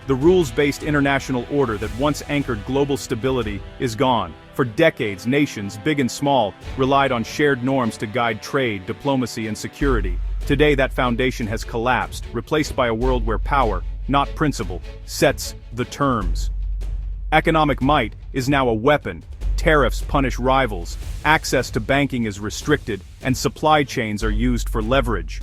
The rules-based international order that once anchored global stability is gone. For decades, nations, big and small, relied on shared norms to guide trade, diplomacy, and security. Today, that foundation has collapsed, replaced by a world where power, not principle, sets the terms. Economic might is now a weapon. Tariffs punish rivals, access to banking is restricted, and supply chains are used for leverage.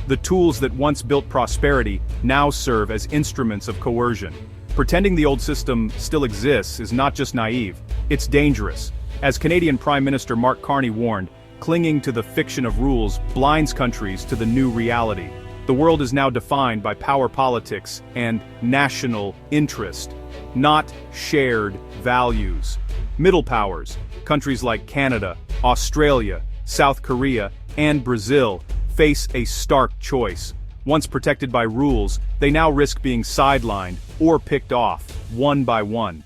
The tools that once built prosperity now serve as instruments of coercion. Pretending the old system still exists is not just naive, it's dangerous. As Canadian Prime Minister Mark Carney warned, clinging to the fiction of rules blinds countries to the new reality. The world is now defined by power politics and national interest, not shared values. Middle powers, countries like Canada, Australia, South Korea, and Brazil, face a stark choice. Once protected by rules, they now risk being sidelined or picked off, one by one.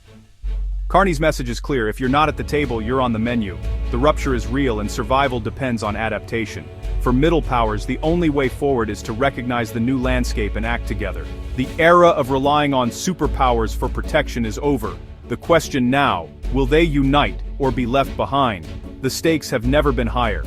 Carney's message is clear: if you're not at the table, you're on the menu. The rupture is real and survival depends on adaptation. For middle powers, the only way forward is to recognize the new landscape and act together. The era of relying on superpowers for protection is over. The question now, will they unite or be left behind? The stakes have never been higher.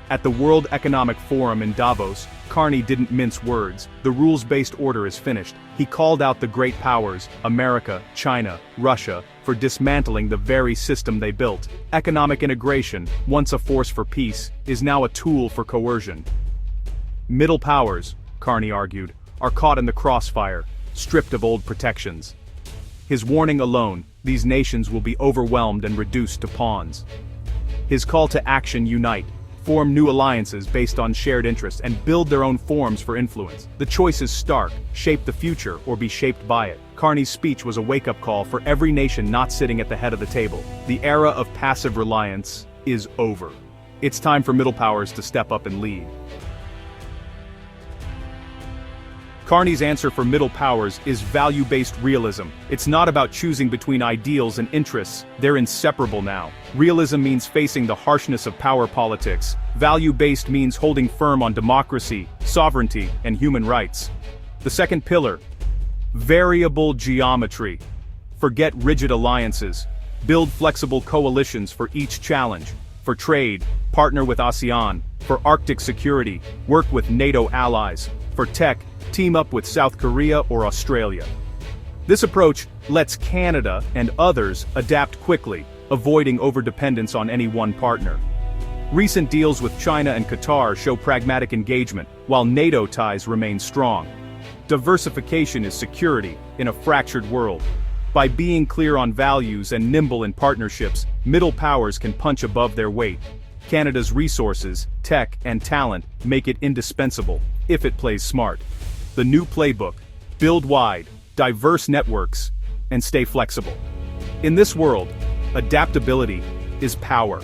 At the World Economic Forum in Davos, Carney didn't mince words. The rules-based order is finished. He called out the great powers, America, China, Russia, for dismantling the very system they built. Economic integration, once a force for peace, is now a tool for coercion. Middle powers, Carney argued, are caught in the crossfire, stripped of old protections. His warning alone, these nations will be overwhelmed and reduced to pawns. His call to action: unite, form new alliances based on shared interests, and build their own forms for influence. The choice is stark: shape the future or be shaped by it. Carney's speech was a wake-up call for every nation not sitting at the head of the table. The era of passive reliance is over. It's time for middle powers to step up and lead. Carney's answer for middle powers is value-based realism. It's not about choosing between ideals and interests, they're inseparable now. Realism means facing the harshness of power politics. Value-based means holding firm on democracy, sovereignty, and human rights. The second pillar: variable geometry. Forget rigid alliances. Build flexible coalitions for each challenge. For trade, partner with ASEAN. For Arctic security, work with NATO allies. For tech, team up with South Korea or Australia. This approach lets Canada and others adapt quickly, avoiding overdependence on any one partner. Recent deals with China and Qatar show pragmatic engagement, while NATO ties remain strong. Diversification is security in a fractured world. By being clear on values and nimble in partnerships, middle powers can punch above their weight. Canada's resources, tech, and talent make it indispensable, if it plays smart. The new playbook: build wide, diverse networks, and stay flexible. In this world, adaptability is power.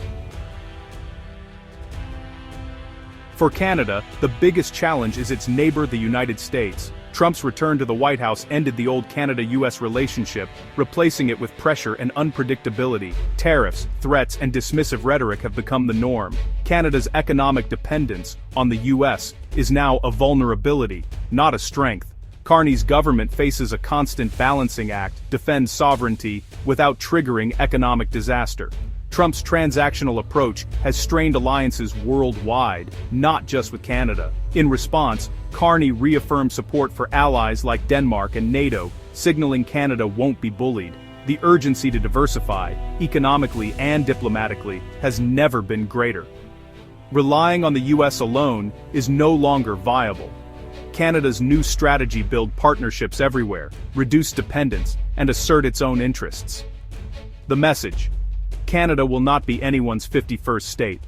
For Canada, the biggest challenge is its neighbor, the United States. Trump's return to the White House ended the old Canada-US relationship, replacing it with pressure and unpredictability. Tariffs, threats, and dismissive rhetoric have become the norm. Canada's economic dependence on the US is now a vulnerability, not a strength. Carney's government faces a constant balancing act: defend sovereignty without triggering economic disaster. Trump's transactional approach has strained alliances worldwide, not just with Canada. In response, Carney reaffirmed support for allies like Denmark and NATO, signaling Canada won't be bullied. The urgency to diversify, economically and diplomatically, has never been greater. Relying on the US alone is no longer viable. Canada's new strategy: build partnerships everywhere, reduce dependence, and assert its own interests. The message: Canada will not be anyone's 51st state.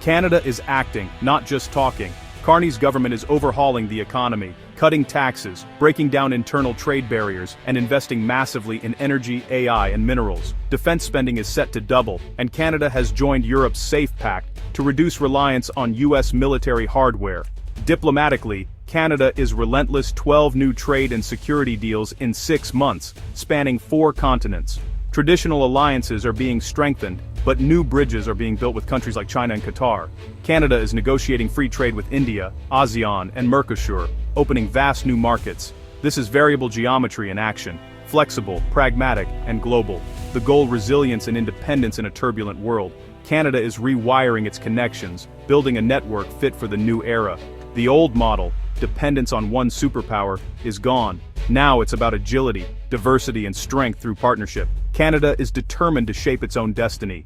Canada is acting, not just talking. Carney's government is overhauling the economy, cutting taxes, breaking down internal trade barriers, and investing massively in energy, AI, and minerals. Defense spending is set to double, and Canada has joined Europe's SAFE Pact to reduce reliance on US military hardware. Diplomatically, Canada is relentless: 12 new trade and security deals in 6 months, spanning 4 continents. Traditional alliances are being strengthened, but new bridges are being built with countries like China and Qatar. Canada is negotiating free trade with India, ASEAN, and Mercosur, opening vast new markets. This is variable geometry in action, flexible, pragmatic, and global. The goal: resilience and independence in a turbulent world. Canada is rewiring its connections, building a network fit for the new era. The old model, dependence on one superpower, is gone. Now it's about agility, diversity, and strength through partnership. Canada is determined to shape its own destiny.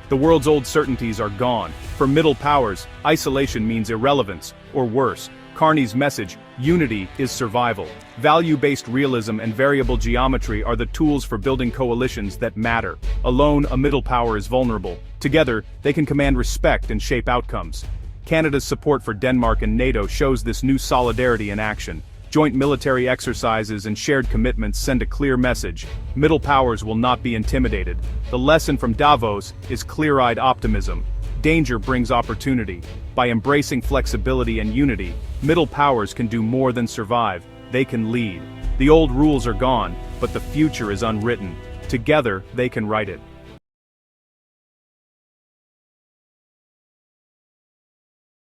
The world's old certainties are gone. For middle powers, isolation means irrelevance, or worse. Carney's message: unity is survival. Value-based realism and variable geometry are the tools for building coalitions that matter. Alone, a middle power is vulnerable. Together, they can command respect and shape outcomes. Canada's support for Denmark and NATO shows this new solidarity in action. Joint military exercises and shared commitments send a clear message: middle powers will not be intimidated. The lesson from Davos is clear-eyed optimism. Danger brings opportunity. By embracing flexibility and unity, middle powers can do more than survive, they can lead. The old rules are gone, but the future is unwritten. Together, they can write it.